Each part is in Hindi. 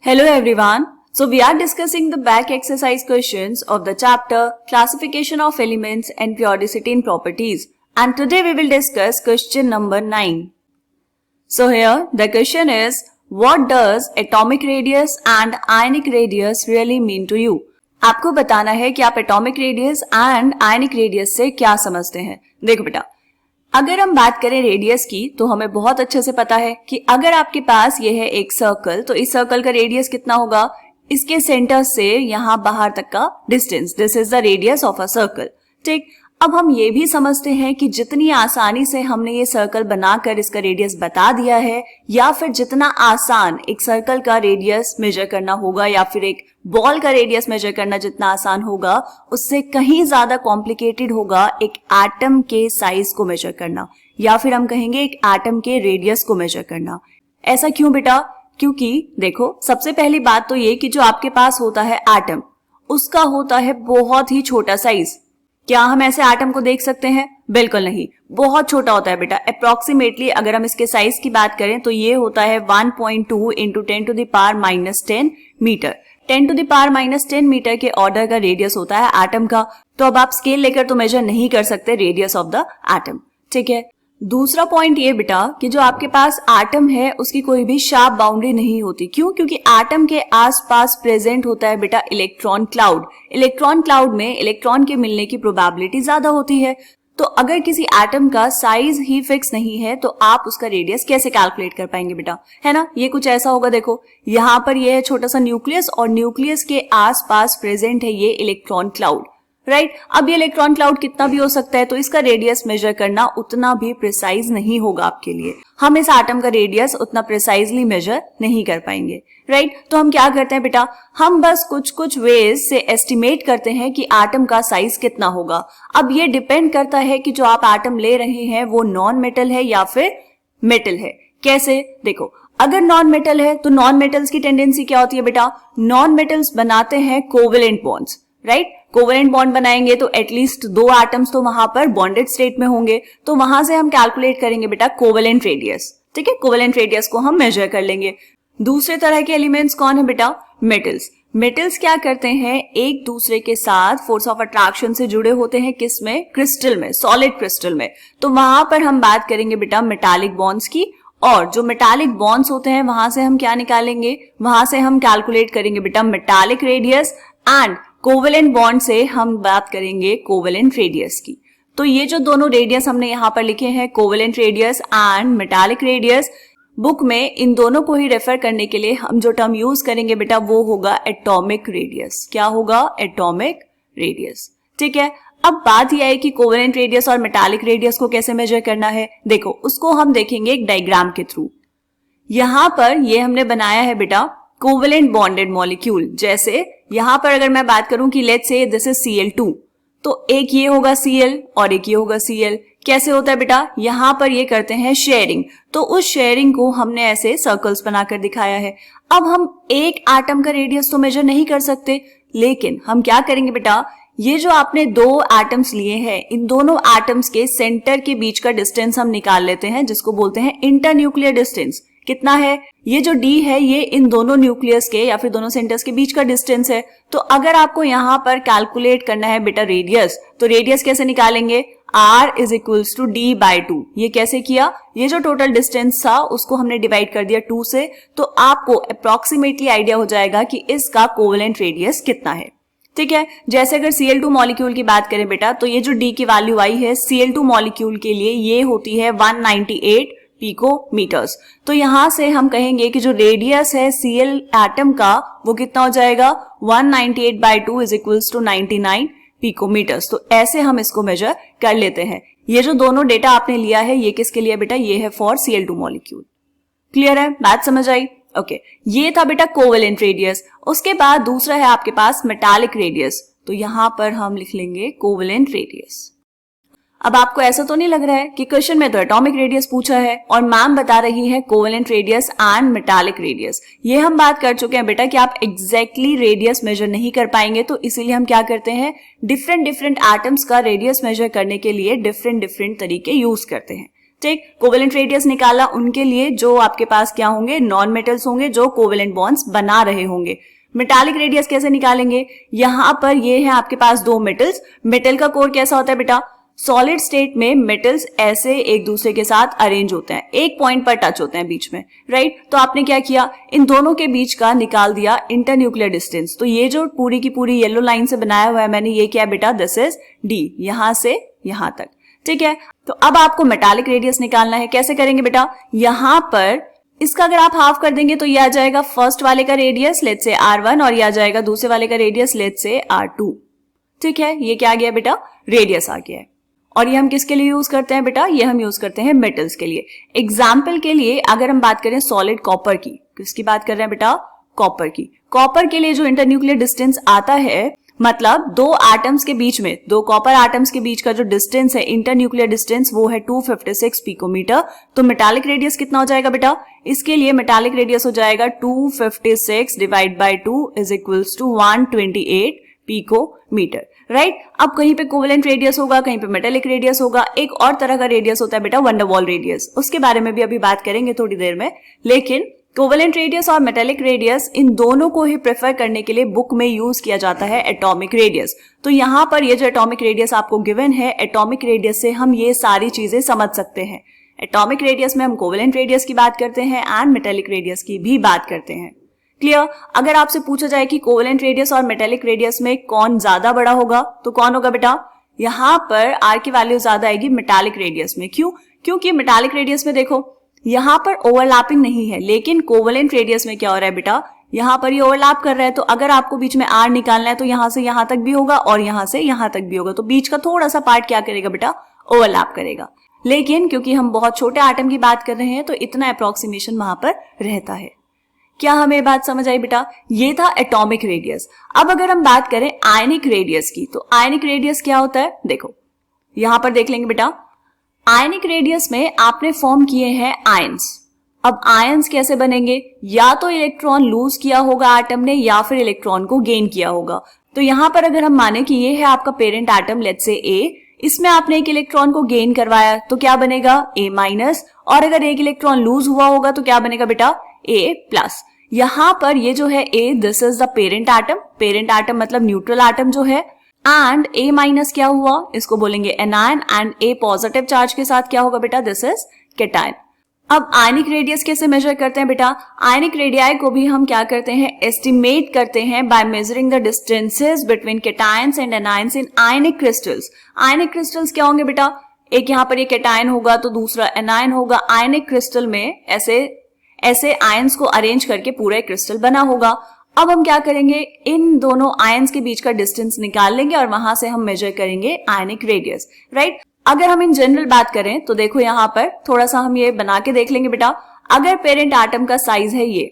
Hello everyone. So we are discussing the back exercise questions of the chapter Classification of Elements and Periodicity in Properties. And today we will discuss question number 9. So here the question is, what does atomic radius and ionic radius really mean to you? आपको बताना है कि आप atomic radius and ionic radius से क्या समझते हैं. देखो बेटा, अगर हम बात करें रेडियस की तो हमें बहुत अच्छे से पता है कि अगर आपके पास ये है एक सर्कल, तो इस सर्कल का रेडियस कितना होगा, इसके सेंटर से यहां बाहर तक का distance, this is the radius of a circle. ठीक, अब हम ये भी समझते हैं कि जितनी आसानी से हमने ये सर्कल बनाकर इसका रेडियस बता दिया है, या फिर जितना आसान एक सर्कल का रेडियस मेजर करना होगा, या फिर एक बॉल का रेडियस मेजर करना जितना आसान होगा, उससे कहीं ज्यादा कॉम्प्लिकेटेड होगा एक एटम के साइज को मेजर करना, या फिर हम कहेंगे एक एटम के रेडियस को मेजर करना. ऐसा क्यों बेटा? क्योंकि देखो, सबसे पहली बात तो ये कि जो आपके पास होता है एटम, उसका होता है बहुत ही छोटा साइज. क्या हम ऐसे एटम को देख सकते हैं? बिल्कुल नहीं, बहुत छोटा होता है बेटा. अप्रोक्सीमेटली अगर हम इसके साइज की बात करें तो ये होता है 1.2 इंटू 10⁻⁻10 मीटर. 10⁻⁻10 मीटर के ऑर्डर का रेडियस होता है एटम का. तो अब आप स्केल लेकर तो मेजर नहीं कर सकते रेडियस ऑफ द एटम. ठीक है. दूसरा पॉइंट ये बेटा कि जो आपके पास एटम है उसकी कोई भी शार्प बाउंड्री नहीं होती. क्यों? क्योंकि एटम के आसपास प्रेजेंट होता है बेटा इलेक्ट्रॉन क्लाउड. इलेक्ट्रॉन क्लाउड में इलेक्ट्रॉन के मिलने की प्रोबेबिलिटी ज्यादा होती है. तो अगर किसी एटम का साइज ही फिक्स नहीं है तो आप उसका रेडियस कैसे कैलकुलेट कर पाएंगे बेटा, है ना? ये कुछ ऐसा होगा. देखो, यहाँ पर ये है छोटा सा न्यूक्लियस, और न्यूक्लियस के आसपास प्रेजेंट है ये इलेक्ट्रॉन क्लाउड. राइट, अब ये इलेक्ट्रॉन क्लाउड कितना भी हो सकता है, तो इसका रेडियस मेजर करना उतना भी प्रिसाइज नहीं होगा आपके लिए. हम इस एटम का रेडियस उतना प्रिसाइजली मेजर नहीं कर पाएंगे. राइट, तो हम क्या करते हैं बेटा, हम बस कुछ कुछ वेज से एस्टिमेट करते हैं कि एटम का साइज कितना होगा. अब ये डिपेंड करता है कि जो आप एटम ले रहे हैं वो नॉन मेटल है या फिर मेटल है. कैसे? देखो, अगर नॉन मेटल है तो नॉन मेटल्स की टेंडेंसी क्या होती है बेटा, नॉन मेटल्स बनाते हैं covalent bonds. Right, covalent bond बनाएंगे तो एटलीस्ट 2 एटम्स तो वहां पर बॉन्डेड स्टेट में होंगे. तो वहां से हम कैलकुलेट करेंगे बेटा कोवेलेंट रेडियस. ठीक है, कोवेलेंट रेडियस को हम मेजर कर लेंगे. दूसरे तरह के एलिमेंट्स कौन है बेटा? मेटल्स. मेटल्स क्या करते हैं, एक दूसरे के साथ फोर्स ऑफ अट्रैक्शन से जुड़े होते हैं. किसमें? क्रिस्टल में, सॉलिड क्रिस्टल में. तो वहां पर हम बात करेंगे बेटा मेटालिक बॉन्ड्स की. और जो मेटालिक बॉन्ड्स होते हैं वहां से हम क्या निकालेंगे, वहां से हम कैलकुलेट करेंगे बेटा metallic radius. And covalent bond से हम बात करेंगे कोवेलेंट रेडियस की. तो ये जो दोनों रेडियस हमने यहाँ पर लिखे हैं, covalent radius and metallic radius, book में इन दोनों को ही रेफर करने के लिए हम जो टर्म यूज करेंगे बेटा वो होगा एटॉमिक रेडियस. क्या होगा? Atomic radius. ठीक है. अब बात यह है कि कोवेलेंट रेडियस और मेटालिक रेडियस को कैसे मेजर करना है. देखो, उसको हम देखेंगे एक डायग्राम के थ्रू. यहां पर ये हमने बनाया है बेटा कोवेलेंट बॉन्डेड मॉलिक्यूल. जैसे यहां पर अगर मैं बात करूं कि let's say this is Cl2, तो एक ये होगा Cl और एक ये होगा Cl. कैसे होता है बेटा, यहां पर ये करते हैं शेयरिंग. तो उस शेयरिंग को हमने ऐसे सर्कल्स बनाकर दिखाया है. अब हम एक एटम का रेडियस तो मेजर नहीं कर सकते, लेकिन हम क्या करेंगे बेटा, ये जो आपने 2 एटम्स लिए हैं, इन दोनों एटम्स के सेंटर के बीच का डिस्टेंस हम निकाल लेते हैं, जिसको बोलते हैं इंटरन्यूक्लियर डिस्टेंस. कितना है? ये जो d है ये इन दोनों न्यूक्लियस के या फिर दोनों सेंटर्स के बीच का डिस्टेंस है. तो अगर आपको यहाँ पर कैलकुलेट करना है बेटा रेडियस, तो रेडियस कैसे निकालेंगे, r is equals to d/2. ये कैसे किया, ये जो टोटल डिस्टेंस था उसको हमने डिवाइड कर दिया 2 से. तो आपको अप्रोक्सीमेटली आइडिया हो जाएगा कि इसका कोवेलेंट रेडियस कितना है. ठीक है. जैसे अगर Cl2 मॉलिक्यूल की बात करें बेटा, तो ये जो d की वैल्यू आई है Cl2 मॉलिक्यूल के लिए ये होती है 198 पिकोमीटर्स. तो यहां से हम कहेंगे कि जो रेडियस है Cl एटम का वो कितना हो जाएगा, 198/2 इज इक्वल्स टू 99 पिकोमीटर्स. तो ऐसे हम इसको मेजर कर लेते हैं. ये जो दोनों डेटा आपने लिया है ये किसके लिए बेटा, ये है फॉर Cl2 मॉलिक्यूल. क्लियर है? बात समझ आई? ओके. ये था बेटा कोवेलेंट रेडियस. उसके बाद दूसरा है आपके पास मेटालिक रेडियस. तो यहां पर हम लिख लेंगे कोवेलेंट रेडियस. अब आपको ऐसा तो नहीं लग रहा है कि क्वेश्चन में तो एटॉमिक रेडियस पूछा है और मैम बता रही है covalent radius and metallic radius. ये हम बात कर चुके हैं बेटा कि आप एग्जैक्टली रेडियस मेजर नहीं कर पाएंगे, तो इसीलिए हम क्या करते हैं, डिफरेंट एटम्स का रेडियस मेजर करने के लिए डिफरेंट तरीके यूज करते हैं. ठीक, कोवेलेंट रेडियस निकाला उनके लिए जो आपके पास क्या होंगे, नॉन मेटल्स होंगे जो कोवेलेंट बॉन्ड्स बना रहे होंगे। मेटालिक रेडियस कैसे निकालेंगे, यहां पर ये है आपके पास दो मेटल्स। मेटल का कोर कैसा होता है बेटा, सॉलिड स्टेट में मेटल्स ऐसे एक दूसरे के साथ अरेंज होते हैं, एक पॉइंट पर टच होते हैं बीच में, राइट। तो आपने क्या किया, इन दोनों के बीच का निकाल दिया इंटरन्यूक्लियर डिस्टेंस। तो ये जो पूरी की पूरी येलो लाइन से बनाया हुआ है मैंने, ये क्या बेटा, दिस इज डी, यहां से यहां तक, ठीक है। तो अब आपको मेटालिक रेडियस निकालना है, कैसे करेंगे बेटा, यहां पर इसका अगर आप हाफ कर देंगे तो ये आ जाएगा फर्स्ट वाले का रेडियस लेट्स से R1 और ये आ जाएगा दूसरे वाले का रेडियस लेट्स से R2, ठीक है। ये क्या आ गया बेटा, रेडियस आ गया है। और ये हम किसके लिए यूज करते हैं बेटा, ये हम यूज करते हैं मेटल्स के लिए। एग्जाम्पल के लिए अगर हम बात करें सॉलिड कॉपर की, किसकी बात कर रहे हैं बेटा, कॉपर की। कॉपर के लिए जो इंटरन्यूक्लियर डिस्टेंस आता है, मतलब दो एटम्स के बीच में, दो कॉपर एटम्स के बीच का जो डिस्टेंस है, इंटरन्यूक्लियर डिस्टेंस, वो है 256 पिकोमीटर। तो मेटालिक रेडियस कितना हो जाएगा बेटा, इसके लिए मेटालिक रेडियस हो जाएगा 256 divide by 2 is equals to 128 picometre, right. अब कहीं पे कोवेलेंट रेडियस होगा, कहीं पे मेटालिक रेडियस होगा। एक और तरह का रेडियस होता है बेटा वंडर वॉल रेडियस, उसके बारे में भी अभी बात करेंगे थोड़ी देर में। लेकिन कोवेलेंट रेडियस और मेटालिक रेडियस, इन दोनों को ही प्रेफर करने के लिए बुक में यूज किया जाता है एटॉमिक रेडियस। तो यहां पर ये जो एटॉमिक रेडियस आपको गिवन है, एटॉमिक रेडियस से हम ये सारी चीजें समझ सकते हैं। एटॉमिक रेडियस में हम कोवेलेंट रेडियस की बात करते हैं एंड मेटालिक रेडियस की भी बात करते हैं। क्लियर। अगर आपसे पूछा जाए कि कोवेलेंट रेडियस और मेटालिक रेडियस में कौन ज्यादा बड़ा होगा, तो कौन होगा बेटा, यहां पर आर की वैल्यू ज्यादा आएगी मेटालिक रेडियस में। क्यों, क्योंकि मेटालिक रेडियस में देखो यहां पर ओवरलैपिंग नहीं है, लेकिन कोवेलेंट रेडियस में क्या हो रहा है बेटा, यहां पर ये ओवरलैप कर रहा है। तो अगर आपको बीच में आर निकालना है तो यहां से यहां तक भी होगा और यहां से यहां तक भी होगा, तो बीच का थोड़ा सा पार्ट क्या करेगा बेटा, ओवरलैप करेगा। लेकिन क्योंकि हम बहुत छोटे एटम की बात कर रहे हैं तो इतना अप्रोक्सीमेशन वहां पर रहता है। क्या हमें बात समझ आई बेटा, ये था एटॉमिक रेडियस। अब अगर हम बात करें आयनिक रेडियस की, तो आयनिक रेडियस क्या होता है, देखो यहां पर देख लेंगे बेटा। आयनिक रेडियस में आपने फॉर्म किए हैं आयंस। अब आयंस कैसे बनेंगे, या तो इलेक्ट्रॉन लूज किया होगा एटम ने या फिर इलेक्ट्रॉन को गेन किया होगा। तो यहां पर अगर हम माने कि ये है आपका parent atom let's say A, इसमें आपने एक इलेक्ट्रॉन को गेन करवाया तो क्या बनेगा A-, और अगर एक इलेक्ट्रॉन लूज हुआ होगा तो क्या बनेगा बेटा A+। यहां पर ये जो है A, this is the parent atom. Parent atom मतलब न्यूट्रल एटम जो है, एंड A- क्या हुआ, इसको बोलेंगे anion, and A positive charge के साथ क्या होगा बेटा, दिस इज कैटायन। अब आयनिक रेडियस कैसे मेजर करते हैं बेटा, आयनिक रेडियाई को भी हम क्या करते हैं, एस्टिमेट करते हैं by measuring the distances between cations and anions in ionic crystals. Ionic crystals क्या होंगे बेटा, एक यहाँ पर ये कैटायन होगा तो दूसरा एनायन होगा। आयनिक क्रिस्टल में ऐसे आयंस को अरेंज करके पूरा एक क्रिस्टल बना होगा। अब हम क्या करेंगे, इन दोनों आयंस के बीच का डिस्टेंस निकाल लेंगे और वहां से हम मेजर करेंगे आयनिक रेडियस, राइट। अगर हम इन जनरल बात करें तो देखो यहां पर थोड़ा सा हम ये बना के देख लेंगे बेटा। अगर पेरेंट एटम का साइज है ये,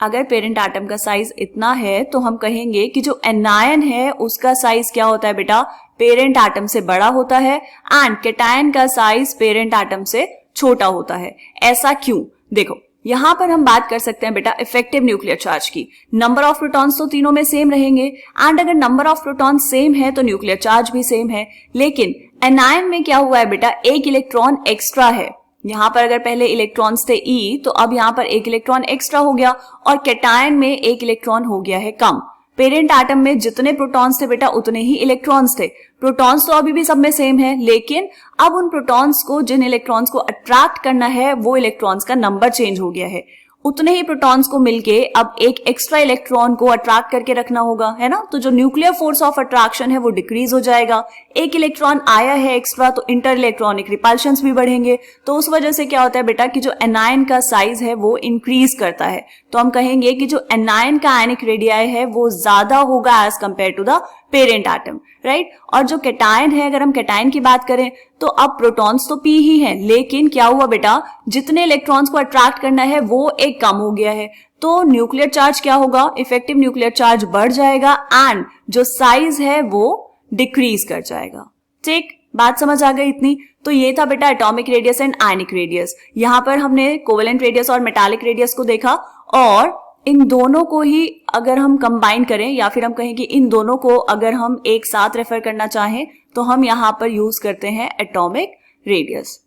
अगर पेरेंट एटम का साइज इतना है तो हम कहेंगे कि जो एनायन है उसका साइज क्या होता है बेटा, पेरेंट एटम से बड़ा होता है, एंड कैटायन का साइज पेरेंट एटम से छोटा होता है। ऐसा क्यों, देखो यहां पर हम बात कर सकते हैं बेटा इफेक्टिव न्यूक्लियर चार्ज की। नंबर ऑफ प्रोटॉन्स तो तीनों में सेम रहेंगे, एंड अगर नंबर ऑफ प्रोटॉन्स सेम है तो न्यूक्लियर चार्ज भी सेम है। लेकिन एनायन में क्या हुआ है बेटा, एक इलेक्ट्रॉन एक्स्ट्रा है। यहां पर अगर पहले इलेक्ट्रॉन्स थे E, तो अब यहां पर एक इलेक्ट्रॉन एक्स्ट्रा हो गया, और कैटायन में एक इलेक्ट्रॉन हो गया है कम। पेरेंट एटम में जितने प्रोटॉन्स थे बेटा उतने ही इलेक्ट्रॉन्स थे। प्रोटॉन्स तो अभी भी सब में सेम है, लेकिन अब उन प्रोटॉन्स को, जिन इलेक्ट्रॉन्स को अट्रैक्ट करना है, वो इलेक्ट्रॉन्स का नंबर चेंज हो गया है। उतने ही प्रोटॉन्स को मिलके अब एक एक्स्ट्रा इलेक्ट्रॉन को अट्रैक्ट करके रखना होगा, है ना। तो जो न्यूक्लियर फोर्स ऑफ अट्रैक्शन है वो डिक्रीज हो जाएगा। एक इलेक्ट्रॉन आया है एक्स्ट्रा तो इंटर इलेक्ट्रॉनिक रिपल्शंस भी बढ़ेंगे। तो उस वजह से क्या होता है बेटा कि जो एनायन का साइज है वो इंक्रीज करता है। तो हम कहेंगे कि जो एनायन का आयनिक रेडियाई है वो ज्यादा होगा as compare to the parent atom, right. और जो कैटायन है, अगर हम कैटायन की बात करें तो अब प्रोटॉन्स तो P ही हैं, लेकिन क्या हुआ बेटा, जितने इलेक्ट्रॉन्स को अट्रैक्ट करना है वो एक कम हो गया है। तो न्यूक्लियर चार्ज क्या होगा, इफेक्टिव न्यूक्लियर चार्ज बढ़ जाएगा, एंड जो साइज है वो डिक्रीज कर जाएगा। ठीक, बात समझ आ गई इतनी। तो ये था बेटा atomic radius and ionic radius. यहां पर हमने कोवेलेंट रेडियस और मेटालिक रेडियस को देखा, और इन दोनों को ही अगर हम कंबाइन करें, या फिर हम कहें कि इन दोनों को अगर हम एक साथ रेफर करना चाहें, तो हम यहां पर यूज करते हैं एटॉमिक रेडियस।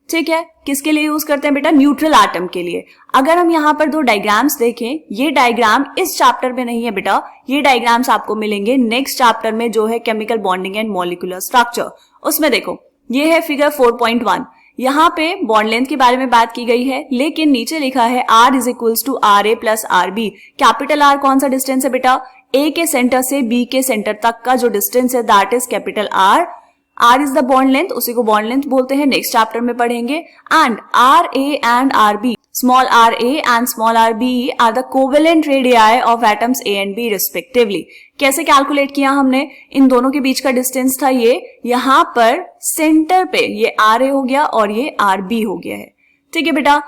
ठीक है, किसके लिए यूज करते हैं बेटा? न्यूट्रल एटम के लिए। अगर हम यहाँ पर दो डायग्राम्स देखें, ये डायग्राम इस चैप्टर में नहीं है बेटा, ये डायग्राम्स आपको मिलेंगे नेक्स्ट चैप्टर में जो है chemical bonding and molecular structure. उसमें देखो, ये है फिगर 4.1। यहाँ पे बॉन्ड लेंथ के बारे में बात की गई है, लेकिन नीचे लिखा है R is equals to RA plus RB। Capital R कौन सा डिस्टेंस है बेटा? A के सेंटर से B के सेंटर तक का जो डिस्टेंस है that is capital R। R is the bond length, उसी को बॉन्ड लेंथ बोलते हैं, नेक्स्ट चैप्टर में पढ़ेंगे। And RA and RB, small RA and small RB are the covalent radii of atoms A and B respectively. कैसे कैलकुलेट किया हमने? इन दोनों के बीच का डिस्टेंस था ये, यहाँ पर सेंटर पे ये RA हो गया और ये RB हो गया है। ठीक है बेटा,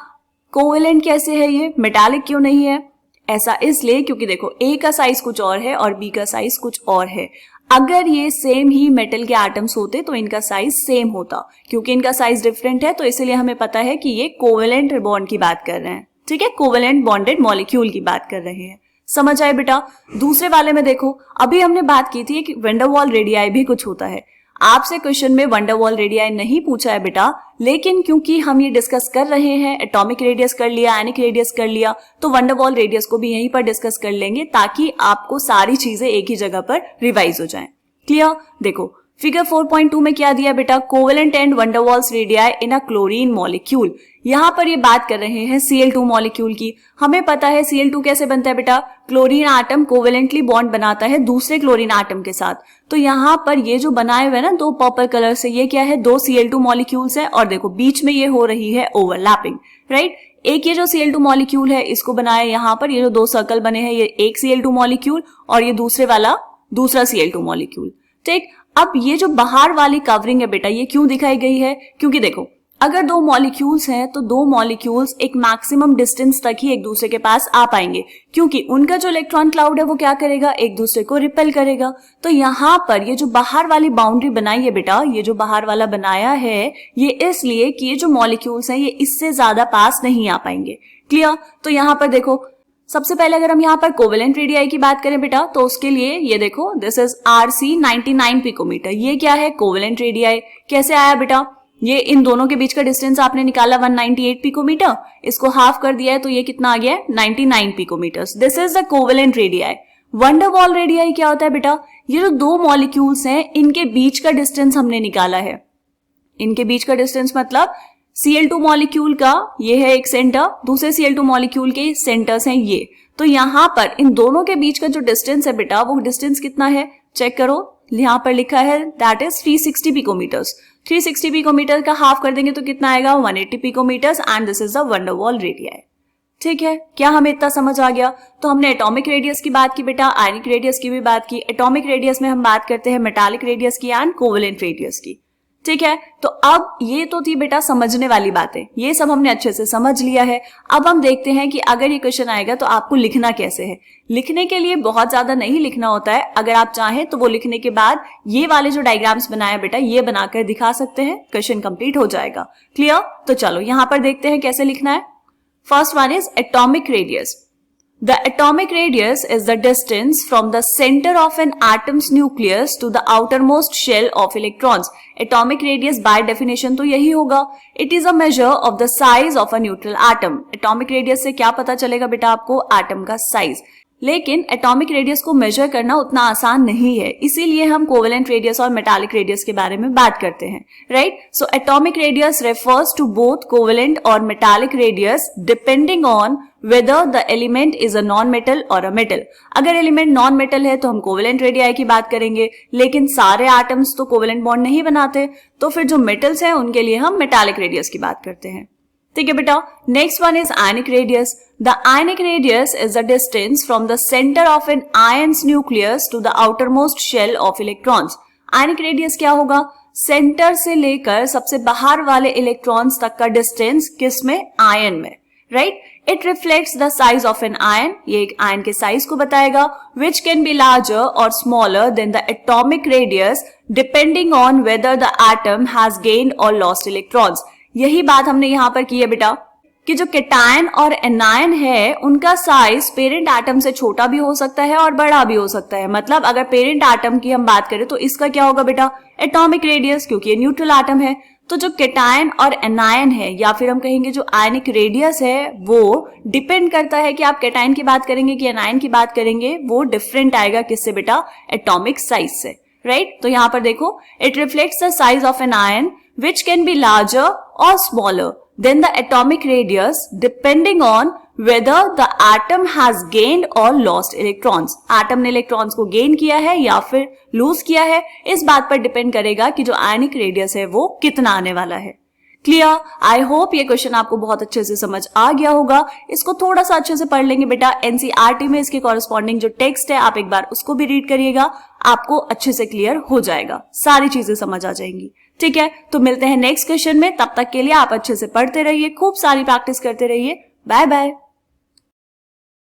कोवेलेंट कैसे है ये? मेटालिक क्यों नहीं है? ऐसा इसलिए क्योंकि देखो A का साइज कुछ और है और B का साइज कुछ और है। अगर ये सेम ही मेटल के एटम्स होते तो इनका साइज सेम होता, क्योंकि इनका साइज डिफरेंट है तो इसीलिए हमें पता है कि ये कोवेलेंट बॉन्ड की बात कर रहे हैं। ठीक है, कोवेलेंट बॉन्डेड मॉलिक्यूल की बात कर रहे हैं। समझ आए बेटा? दूसरे वाले में देखो, अभी हमने बात की थी कि वंडरवॉल रेडियाई भी कुछ होता है। आपसे क्वेश्चन में वंडरवॉल रेडियाई नहीं पूछा है बेटा, लेकिन क्योंकि हम ये डिस्कस कर रहे हैं, एटॉमिक रेडियस कर लिया, आयनिक रेडियस कर लिया, तो वंडरवॉल रेडियस को भी यहीं पर डिस्कस कर लेंगे ताकि आपको सारी चीजें एक ही जगह पर रिवाइज हो जाएं। क्लियर? देखो फिगर 4.2 में क्या दिया बेटा? Covalent and Van der Waals radii in a chlorine molecule. यहाँ पर ये बात कर रहे हैं Cl2 मॉलिक्यूल की। हमें पता है Cl2 कैसे बनता है बेटा? क्लोरीन एटम कोवेलेंटली बॉन्ड बनाता है दूसरे क्लोरीन एटम के साथ। तो यहाँ पर ये जो बनाए हुए ना दो पर्पल कलर से, ये क्या है? दो Cl2 मॉलिक्यूल्स है और देखो बीच में ये हो रही है ओवरलैपिंग, राइट? एक ये जो Cl2 मॉलिक्यूल है इसको बनाया यहाँ पर, ये जो दो सर्कल बने हैं ये एक Cl2 मॉलिक्यूल और ये दूसरे वाला दूसरा Cl2 मॉलिक्यूल। ठीक, अब ये जो बाहर वाली कवरिंग है बेटा, ये क्यों दिखाई गई है? क्योंकि देखो, अगर दो मॉलिक्यूल्स हैं तो दो मॉलिक्यूल्स एक मैक्सिमम डिस्टेंस तक ही एक दूसरे के पास आ पाएंगे, क्योंकि उनका जो इलेक्ट्रॉन क्लाउड है वो क्या करेगा? एक दूसरे को रिपेल करेगा। तो यहाँ पर ये जो बाहर वाली बाउंड्री बनाई है बेटा, ये जो बाहर वाला बनाया है ये इसलिए कि ये जो मॉलिक्यूल्स हैं ये इससे ज्यादा पास नहीं आ पाएंगे। क्लियर? तो यहाँ पर देखो, सबसे पहले अगर हम यहाँ पर कोवेलेंट रेडियाई की बात करें बेटा, तो उसके लिए ये देखो, दिस इज RC 99 पिकोमीटर। ये क्या है? Covalent radii. कैसे आया बेटा? ये इन दोनों के बीच का डिस्टेंस आपने निकाला 198 पिकोमीटर, इसको हाफ कर दिया है तो ये कितना आ गया है? 99 picometre. This is the covalent radii. Van der Waals radii क्या होता है बेटा? ये जो दो मॉलिक्यूल्स हैं इनके बीच का डिस्टेंस हमने निकाला है। इनके बीच का डिस्टेंस मतलब Cl2 मॉलिक्यूल का ये है एक सेंटर, दूसरे Cl2 मॉलिक्यूल के सेंटर्स हैं ये। तो यहाँ पर इन दोनों के बीच का जो डिस्टेंस है बेटा, वो डिस्टेंस कितना है? चेक करो, यहाँ पर लिखा है दैट इज 360 पिकोमीटर्स। 360 पिकोमीटर का हाफ कर देंगे तो कितना आएगा? 180 picometres. And this is the van der Waals radii. ठीक है, क्या हमें इतना समझ आ गया? तो हमने एटॉमिक रेडियस की बात की बेटा, आयनिक रेडियस की भी बात की। एटॉमिक रेडियस में हम बात करते हैं मेटालिक रेडियस की एंड कोवेलेंट रेडियस की। ठीक है, तो अब ये तो थी बेटा समझने वाली बातें, ये सब हमने अच्छे से समझ लिया है। अब हम देखते हैं कि अगर ये क्वेश्चन आएगा तो आपको लिखना कैसे है। लिखने के लिए बहुत ज्यादा नहीं लिखना होता है, अगर आप चाहें तो वो लिखने के बाद ये वाले जो डायग्राम्स बनाया बेटा ये बनाकर दिखा सकते हैं, क्वेश्चन कंप्लीट हो जाएगा। क्लियर? तो चलो यहाँ पर देखते हैं कैसे लिखना है। First one is atomic radius. The atomic radius is the distance from the center of an atom's nucleus to the outermost shell of electrons. Atomic radius by definition तो यही होगा। It is a measure of the size of a neutral atom. Atomic radius से क्या पता चलेगा बेटा आपको? एटम का साइज। लेकिन एटॉमिक रेडियस को मेजर करना उतना आसान नहीं है, इसीलिए हम कोवेलेंट रेडियस और मेटालिक रेडियस के बारे में बात करते हैं, right? So atomic radius refers to both covalent और metallic radius depending on whether the element is a non-metal or a metal. अगर एलिमेंट नॉन मेटल है तो हम कोवेलेंट रेडियाई की बात करेंगे, लेकिन सारे एटम्स तो कोवेलेंट बॉन्ड नहीं बनाते, तो फिर जो मेटल्स हैं उनके लिए हम मेटालिक रेडियस की बात करते हैं। ठीक है बेटा, next one is ionic radius. The ionic radius is the distance from the centre of an ion's nucleus to the outermost shell of electrons. Ionic radius क्या होगा? सेंटर से लेकर सबसे बाहर वाले इलेक्ट्रॉन्स तक का डिस्टेंस, किसमें? आयन में, right? It reflects the size of an ion, ये एक आयन के साइज को बताएगा, which can be larger or smaller than the atomic radius depending on whether the atom has gained or lost electrons. यही बात हमने यहाँ पर की है बेटा कि जो केटायन और एनायन है उनका साइज पेरेंट एटम से छोटा भी हो सकता है और बड़ा भी हो सकता है। मतलब अगर पेरेंट एटम की हम बात करें तो इसका क्या होगा बेटा? एटॉमिक रेडियस, क्योंकि ये न्यूट्रल एटम है। तो जो केटायन और एनायन है या फिर हम कहेंगे जो आयनिक रेडियस है वो डिपेंड करता है कि आप केटायन की बात करेंगे कि एनायन की बात करेंगे, वो डिफरेंट आएगा किससे बेटा, एटॉमिक साइज से, राइट। तो यहां पर देखो it reflects the size of an ion which can be larger or smaller than the atomic radius depending on whether the atom has gained or lost electrons. Atom ने इलेक्ट्रॉन्स को गेन किया है या फिर लूज किया है, इस बात पर डिपेंड करेगा कि जो आयनिक रेडियस है वो कितना आने वाला है। क्लियर? आई होप ये क्वेश्चन आपको बहुत अच्छे से समझ आ गया होगा। इसको थोड़ा सा अच्छे से पढ़ लेंगे बेटा, एनसीईआरटी में इसके कॉरेस्पॉन्डिंग जो टेक्स्ट है आप एक बार उसको भी रीड करिएगा, आपको अच्छे से क्लियर हो जाएगा, सारी चीजें समझ आ जाएंगी। ठीक है, तो मिलते हैं नेक्स्ट क्वेश्चन में, तब तक के लिए आप अच्छे से पढ़ते रहिए, खूब सारी प्रैक्टिस करते रहिए। Bye bye.